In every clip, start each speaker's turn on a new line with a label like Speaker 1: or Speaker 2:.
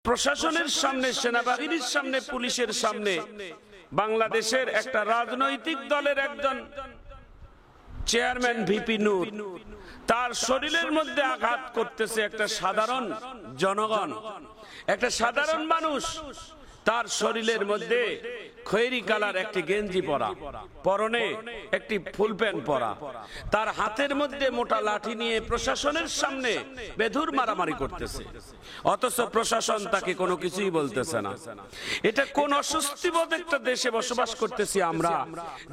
Speaker 1: প্রশাসনের সামনে, সেনাবাহিনীর সামনে, পুলিশের সামনে বাংলাদেশের একটা রাজনৈতিক দলের একজন চেয়ারম্যান ভিপি নূর তার শরীরের মধ্যে আঘাত করতেছে একটা সাধারণ জনগণ, একটা সাধারণ মানুষ। তার শরীরের মধ্যে খয়েরি কালার একটি গেঞ্জি পরা, পরনে একটি ফুল প্যান্ট পরা, তার হাতের মধ্যে মোটা লাঠি নিয়ে প্রশাসনের সামনে বেধুর মারামারি করতেছে, অথচ প্রশাসন তাকে কোনো কিছুই বলতেছে না। এটা কোন অস্বস্তিবোধ একটা দেশে বসবাস করতেছি আমরা,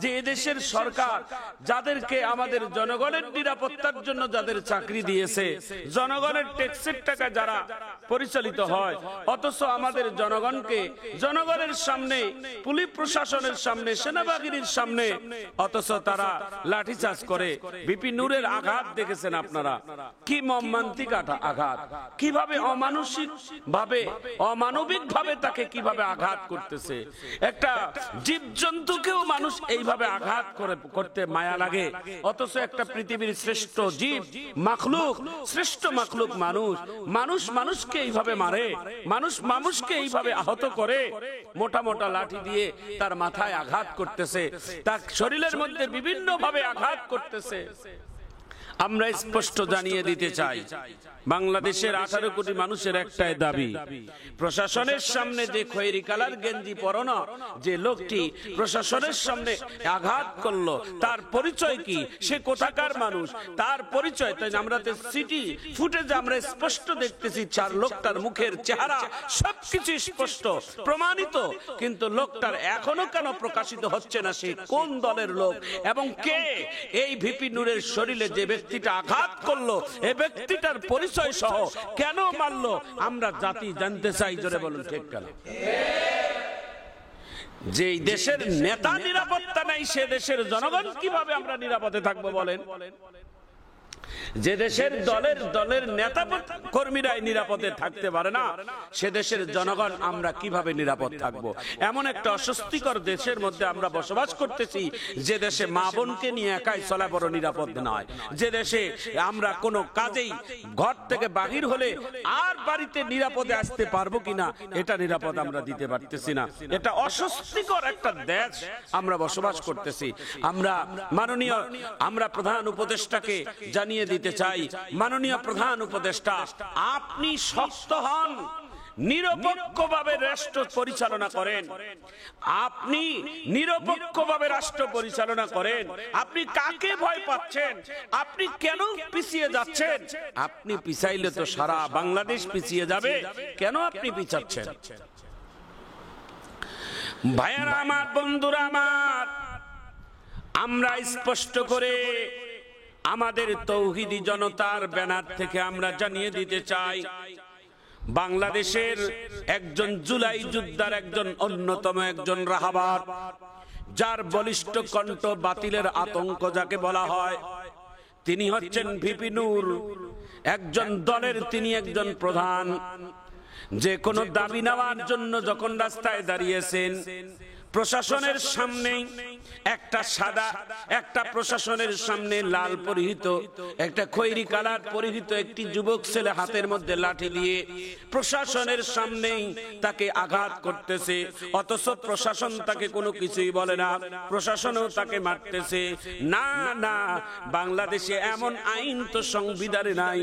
Speaker 1: যে এদেশের সরকার যাদেরকে আমাদের জনগণের নিরাপত্তার জন্য যাদের চাকরি দিয়েছে, জনগণের ট্যাক্সের টাকা যারা পরিচালিত হয়, অথচ আমাদের জনগণকে জনগণের সামনে, পুলিশ প্রশাসনের সামনে, সেনাবাহিনীর সামনে, অথচ তারা লাঠিচার্জ করে। ভিপি নূরের আঘাত দেখেছেন আপনারা, কি মর্মান্তিক আঘাত, কিভাবে অমানসিক ভাবে, অমানবিক ভাবে তাকে কিভাবে আঘাত করতেছে। একটা জীবজন্তুকেও মানুষ এইভাবে আঘাত করতে মায়া লাগে, অথচ একটা পৃথিবীর শ্রেষ্ঠ জীব মাখলুক, শ্রেষ্ঠ মাখলুক মানুষ, মানুষ মানুষকে এইভাবে মারে, মানুষ মানুষকে এইভাবে আহত করে, মোটা মোটা লাঠি দিয়ে তার মাথায় আঘাত করতেছে, তার শরীরের মধ্যে বিভিন্ন ভাবে আঘাত করতেছে। আমরা স্পষ্ট জানিয়ে দিতে চাই, বাংলাদেশের 18 কোটি মানুষের একটাই দাবি, প্রশাসনের সামনে যে খয়েরি কালার গেঞ্জি পরনো যে লোকটি প্রশাসনের সামনে আঘাত করলো, তার পরিচয় কি, সে কোথাকার মানুষ, তার পরিচয়। তাই আমরা সিটি ফুটেজে আমরা স্পষ্ট দেখতেছি, 4 লোকটার মুখের চেহারা সবকিছু স্পষ্ট প্রমাণিত, কিন্তু লোকটার এখনো কেন প্রকাশিত হচ্ছে না সে কোন দলের লোক এবং কে এই ভিপি নূরের শরীরে যে ব্যক্তিটা আঘাত করলো, এই ব্যক্তিটার পরিচয় সহ কেন মারলো, আমরা জাতি জানতে চাই। জোরে বলুন ঠিক কেন? যে দেশের নেতা নিরাপত্তা নাই, সে দেশের জনগণ কিভাবে আমরা নিরাপদে থাকবো বলেন? যে দেশের দলের নেতা কর্মীরাই নিরাপদে থাকতে পারে না, সে দেশের জনগণ আমরা কিভাবে নিরাপদ থাকব? এমন একটা অস্বস্তিকর দেশের মধ্যে আমরা বসবাস করতেছি, যে দেশে মা বোনকে নিয়ে একাই চলা বড় নিরাপদ নয়, যে দেশে আমরা কোনো কাজেই ঘর থেকে বাহির হলে আর বাড়িতে নিরাপদে আসতে পারবো কিনা এটা নিরাপদ আমরা দিতে পারতেছি না। এটা অস্বস্তিকর একটা দেশ আমরা বসবাস করতেছি। আমরা প্রধান উপদেষ্টাকে জানিয়ে দিতে চাই, মাননীয় প্রধান উপদেষ্টা, আপনি শক্ত হন, নিরপেক্ষভাবে রাষ্ট্র পরিচালনা করেন, আপনি নিরপেক্ষভাবে রাষ্ট্র পরিচালনা করেন। আপনি কাকে ভয় পাচ্ছেন? আপনি কেন পিছিয়ে যাচ্ছেন? আপনি পিছাইলে তো সারা বাংলাদেশ পিছিয়ে যাবে, কেন আপনি পিছাচ্ছেন? ভাইয়েরা আমার, বন্ধুরা আমার, আমরা স্পষ্ট করে আমাদের তৌহিদি জনতার ব্যানার থেকে আমরা জানিয়ে দিতে চাই, বাংলাদেশের একজন জুলাই যোদ্ধার একজন অন্যতম একজন রাহাবার, যার বলিষ্ঠ কণ্ঠ, বাতিলের আতঙ্ক যাকে বলা হয়, তিনি হচ্ছেন ভিপি নূর। একজন দলের তিনি একজন প্রধান, যে কোনো দাবি নেওয়ার জন্য যখন রাস্তায় দাঁড়িয়েছেন, প্রশাসনের সামনে একটা সাদা, একটা প্রশাসনের সামনে লাল পরিহিত, একটা খয়েরি কালার পরিহিত একটি যুবক ছেলে হাতের মধ্যে লাঠি দিয়ে প্রশাসনের সামনেই তাকে আঘাত করতেছে, অথচ প্রশাসন তাকে কোনো কিছুই বলে না, প্রশাসনও তাকে মারতেছে। না না, বাংলাদেশে এমন আইন তো সংবিধানে নাই,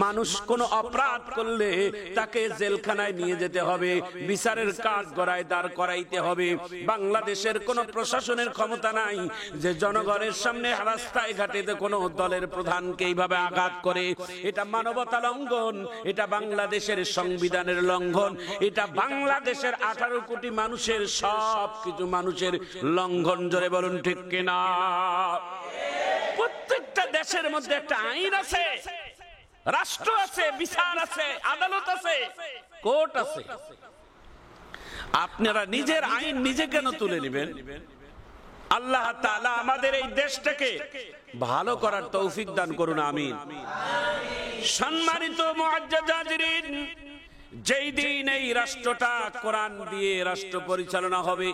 Speaker 1: মানুষ কোনো অপরাধ করলে তাকে জেলখানায় নিয়ে যেতে হবে, বিচারের কাজ গড়ায় দাঁড় করাইতে হবে। বাংলাদেশের কোন প্রশাসনের ক্ষমতা নাই যে জনগণের সামনে রাস্তায় ঘাটে কোন দলের প্রধানকে এইভাবে আঘাত করে। এটা মানবতা লঙ্ঘন, এটা বাংলাদেশের সংবিধানের লঙ্ঘন, এটা বাংলাদেশের 18 কোটি মানুষের সব কিছু মানুষের লঙ্ঘন। জোরে বলুন ঠিক কিনা? প্রত্যেকটা দেশের মধ্যে একটা আইন আছে, রাষ্ট্র আছে, বিচার আছে, আদালত আছে, কোর্ট আছে। আপনারা নিজের আইন নিজে কেন তুলে নেবেন? আল্লাহ তাআলা আমাদের এই দেশটাকে ভালো করার তৌফিক দান করুন, আমিন। সম্মানিত মুআজ্জাজ হাজিরিন, যেই দিন এই রাষ্ট্রটা কোরআন দিয়ে রাষ্ট্র পরিচালনা হবে,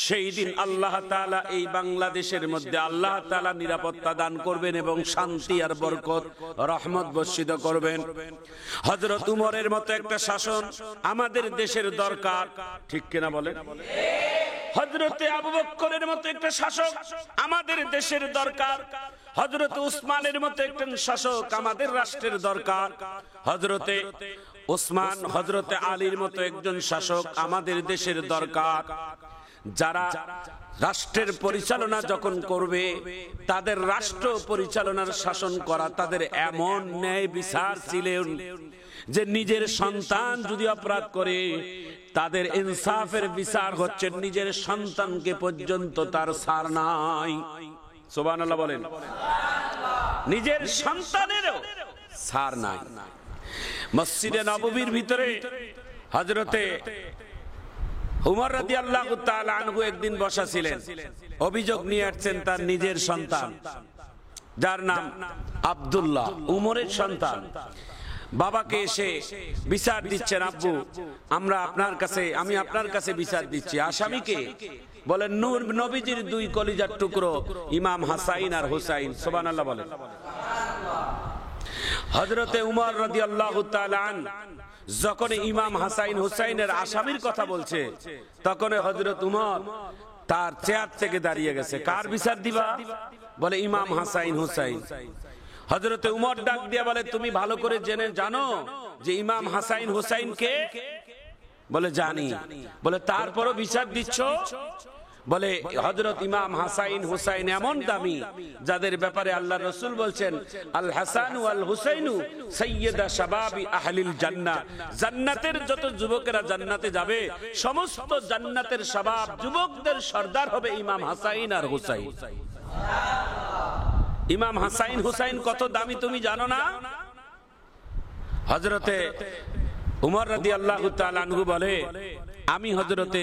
Speaker 1: সেই দিন আল্লাহ তাআলা এই বাংলাদেশের মধ্যে আল্লাহ তাআলা নিরাপত্তা দান করবেন এবং শান্তি আর বরকত রহমত বর্ষিত করবেন। হযরত উমরের মতো একটা শাসন আমাদের দেশের দরকার, ঠিক কিনা বলেন? হযরতে আবু বকরের মতো একটা শাসক আমাদের দেশের দরকার। হযরত উসমানের মতো একজন শাসক আমাদের রাষ্ট্রের দরকার। হযরতে উসমান, হযরতে আলীর মতো একজন শাসক আমাদের দেশের দরকার। যারা রাষ্ট্রের পরিচালনা যখন করবে, তাদের রাষ্ট্র পরিচালনার শাসন করা তাদের এমন ন্যায় বিচার ছিলেন যে নিজের সন্তান যদি অপরাধ করে, তাদের ইনসাফের বিচার হচ্ছে নিজের সন্তানকে পর্যন্ত তার ছাড় নাই। সুবহানাল্লাহ বলেন। নিজের সন্তানেরও ছাড় নাই। মসজিদে নববীর ভিতরে হযরতে উমর রাদিয়াল্লাহু তাআলা আনহু একদিন বসা ছিলেন, অভিযোগ নিয়ে আসছেন তার নিজের সন্তান, যার নাম আব্দুল্লাহ, উমরের সন্তান। বাবাকে এসে বিচার দিচ্ছেন, আব্বু আমি আপনার কাছে বিচার দিচ্ছি। আসামিকে বলেন নূর নবীজির দুই কলিজার টুকরো ইমাম হাসাইন আর হুসাইন। সুবহানাল্লাহ বলেন। হযরতে উমর রাদিয়াল্লাহু তাআলা আনহু যখন ইমাম হাসাইন হুসাইনের আসামির কথা বলছে, তখন হযরত উমর তার চেয়ার থেকে দাঁড়িয়ে গেছে। কার বিচার দিবা? বলে ইমাম হাসাইন হুসাইন। হযরতে উমর ডাক দিয়ে বলে, তুমি ভালো করে জেনে জানো যে ইমাম হাসাইন হুসাইন কে? বলে জানি। বলে তারপরও বিচার দিচ্ছ? বলে হযরত ইমাম হাসাইন হুসাইন এমন দামি, যাদের ব্যাপারে আল্লাহর রাসূল বলছেন আল হাসান ওয়াল হুসাইনু সাইয়্যিদা শাবাবি আহলিল জান্নাহ। জান্নাতের যত যুবকেরা জান্নাতে যাবে, সমস্ত জান্নাতের শাবাব যুবকদের সর্দার হবে ইমাম হাসাইন আর হুসাইন। ইমাম হাসাইন হুসাইন কত দামি তুমি জানো না? হযরতে উমর রাদিয়াল্লাহু তাআলা আনহু বলে, আমি হযরতে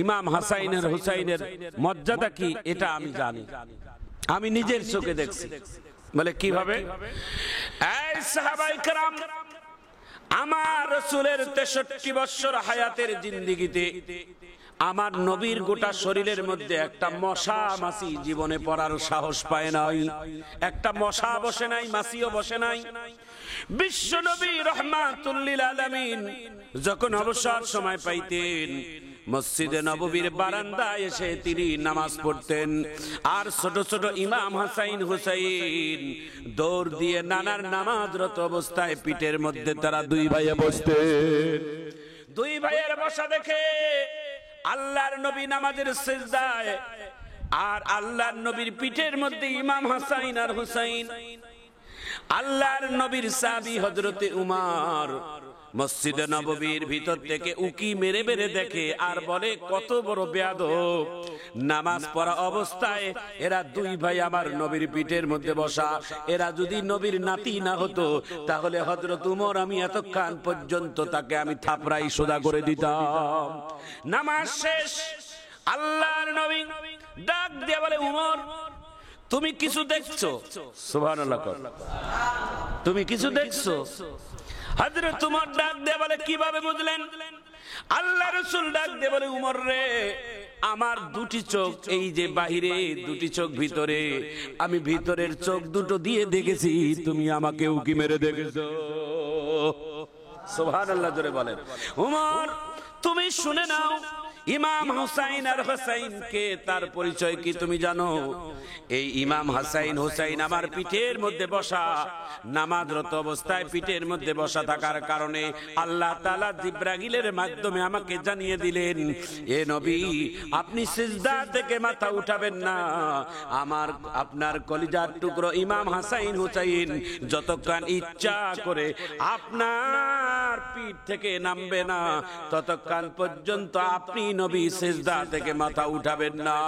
Speaker 1: ইমাম হাসাইন আর হুসাইনের মর্যাদা কি এটা আমি জানি, আমি নিজের চোখে দেখছি। বলে কিভাবে? এই সাহাবায়ে কেরাম, আমার রাসূলের 63 বছর হায়াতের জিন্দেগিতে আমার নবীর গোটা শরীরের মধ্যে একটা মশা মাছি জীবনে পড়ার সাহস পায় নাই। একটা মশা বসে নাই, মাছিও বসে নাই। বিশ্ব নবী রাহমাতুল লিল আলামিন যখন অবসর সময় পাইতেন, মসজিদে নববীর বারান্দায় এসে তিনি নামাজ পড়তেন। আর ছোট ছোট ইমাম হাসাইন হুসাইন দৌড় দিয়ে নানার নামাজরত অবস্থায় পিঠের মধ্যে তারা দুই ভাইয়ে বসতেন। দুই ভাইয়ের বসা দেখে আল্লাহর নবী নামাজের সিজদায়, আর আল্লাহর নবীর পিঠের মধ্যে ইমাম হাসাইন আর হুসাইন। আল্লাহর নবীর সাহাবী হযরতে উমর মসজিদে নববীর ভিতর থেকে উকি মেরে মেরে দেখে আর বলে, কত বড় বেয়াদব, নামাজ পড়া অবস্থায় এরা দুই ভাই আমার নবীর পিঠের মধ্যে বসা। এরা যদি নবীর নাতি না হতো, তাহলে হযরত উমর আমি এতক্ষণ পর্যন্ত তাকে আমি থাপড়াই সোজা করে দিতাম। নামাজ শেষ, আল্লাহর নবী ডাক দিয়ে বলে, উমর তুমি কিছু দেখছো? সুবহানাল্লাহ। তুমি কিছু দেখছো? হযরত উমর ডাক দিয়ে বলে, কিভাবে বুঝলেন? আল্লাহ রাসূল ডাক দিয়ে বলে, উমর রে, আমার দুটি চোখ এই যে বাহিরে, দুটি চোখ ভিতরে, আমি ভিতরের চোখ দুটো দিয়ে দেখেছি তুমি আমাকে উকি মেরে দেখেছো। সুবহানাল্লাহ জোরে বলেন। উমর তুমি শুনে নাও, ইমাম হুসাইন আর হুসাইন কে, তার পরিচয় কি তুমি জানো? এই ইমাম হাসাইন হুসাইন আমার পিঠের মধ্যে বসা, নামাজরত অবস্থায় পিঠের মধ্যে বসা থাকার কারণে আল্লাহ তাআলা জিবরাইলের মাধ্যমে আমাকে জানিয়ে দিলেন, এ নবী আপনি সিজদা থেকে মাথা উঠাবেন না। আপনার কলিজার টুকরো ইমাম হাসাইন হুসাইন যতক্ষণ ইচ্ছা করে আপনার পিঠ থেকে নামবে না, ততক্ষণ পর্যন্ত আপনি নবী সিজদা থেকে মাথা উঠাবেন না।